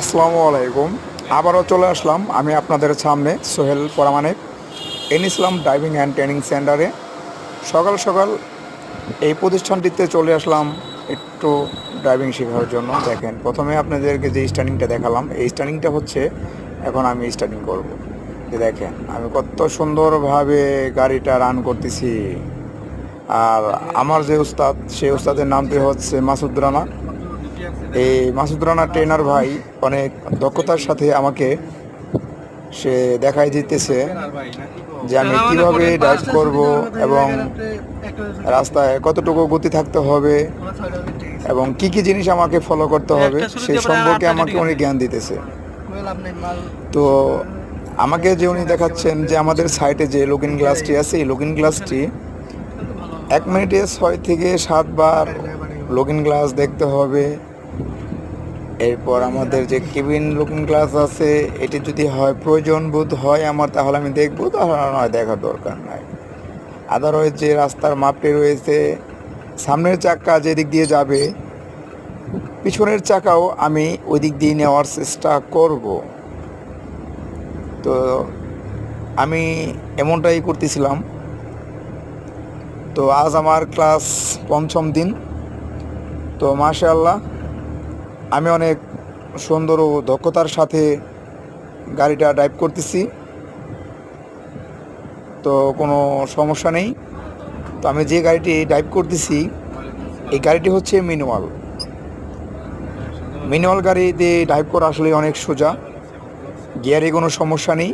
আসসালামু আলাইকুম। আবারও চলে আসলাম আমি আপনাদের সামনে Sohel Paramanik N Islam driving and training সেন্টারে। সকাল সকাল এই প্রতিষ্ঠানটিতে চলে আসলাম একটু ড্রাইভিং শেখার জন্য। দেখেন, প্রথমে আপনাদেরকে যে স্টার্টিংটা দেখালাম, এই স্টার্টিংটা হচ্ছে এখন আমি স্টার্টিং করব। যে দেখেন আমি কত সুন্দরভাবে গাড়িটা রান করতেছি। আর আমার যে উস্তাদ, সেই উস্তাদের নামটি হচ্ছে মাসুদ রানা। এই মাসুদ রানা ট্রেনার ভাই অনেক দক্ষতার সাথে আমাকে সে দেখাই দিতেছে যে আমি কিভাবে ড্রাইভ করব এবং রাস্তায় কতটুকু গতি থাকতে হবে এবং কি কি জিনিস আমাকে ফলো করতে হবে সেই সম্পর্কে আমাকে উনি জ্ঞান দিতেছে। তো আমাকে যে উনি দেখাচ্ছেন যে আমাদের সাইটে যে লুকিং গ্লাসটি আছে, এই লুকিং গ্লাসটি 1 মিনিটে 6 থেকে 7 বার লুকিং গ্লাস দেখতে হবে। এরপর আমাদের যে কেবিন লুকিং গ্লাস আছে, এটি যদি হয় প্রয়োজন বোধ হয় আমার, তাহলে আমি দেখবো, তাহলে নয় দেখার দরকার নাই। আদারওয়াইজ যে রাস্তার মাপটি রয়েছে, সামনের চাকা যেদিক দিয়ে যাবে পিছনের চাকাও আমি ওই দিক দিয়ে নেওয়ার চেষ্টা করব। তো আমি এমনটাই করতেছিলাম। তো আজ আমার ক্লাস 5ম দিন। তো মাশাআল্লাহ আমি অনেক সুন্দর ও দক্ষতার সাথে গাড়িটা ড্রাইভ করতেছি। তো কোনো সমস্যা নেই। তো আমি যে গাড়িটি ড্রাইভ করতেছি, এই গাড়িটি হচ্ছে ম্যানুয়াল গাড়িতে ড্রাইভ করা আসলে অনেক সোজা। গিয়ারে কোনো সমস্যা নেই,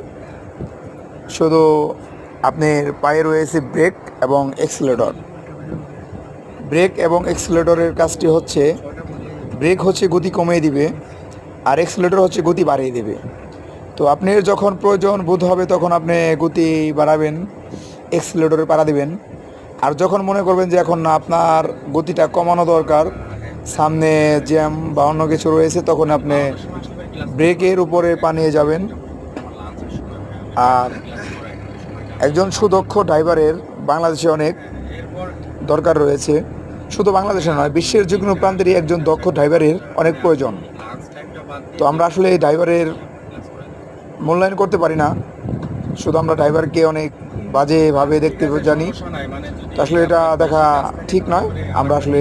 শুধু আপনার পায়ে রয়েছে ব্রেক এবং এক্সিলেটর। ব্রেক এবং এক্সিলেটরের কাজটি হচ্ছে, ব্রেক হচ্ছে গতি কমিয়ে দিবে আর এক্সিলেটর হচ্ছে গতি বাড়িয়ে দেবে। তো আপনার যখন প্রয়োজন বোধ হবে তখন আপনি গতি বাড়াবেন, এক্সিলেটরে পাড়া দিবেন। আর যখন মনে করবেন যে এখন না, আপনার গতিটা কমানো দরকার, সামনে জ্যাম বা অন্য কিছু রয়েছে, তখন আপনি ব্রেকের উপরে পা নিয়ে যাবেন। আর একজন সুদক্ষ ড্রাইভারের বাংলাদেশে অনেক দরকার রয়েছে। শুধু বাংলাদেশে নয়, বিশ্বের যে কোনো প্রান্তেরই একজন দক্ষ ড্রাইভারের অনেক প্রয়োজন। তো আমরা আসলে এই ড্রাইভারের মূল্যায়ন করতে পারি না, শুধু আমরা ড্রাইভারকে অনেক বাজেভাবে দেখতে জানি। তো আসলে এটা দেখা ঠিক নয়। আমরা আসলে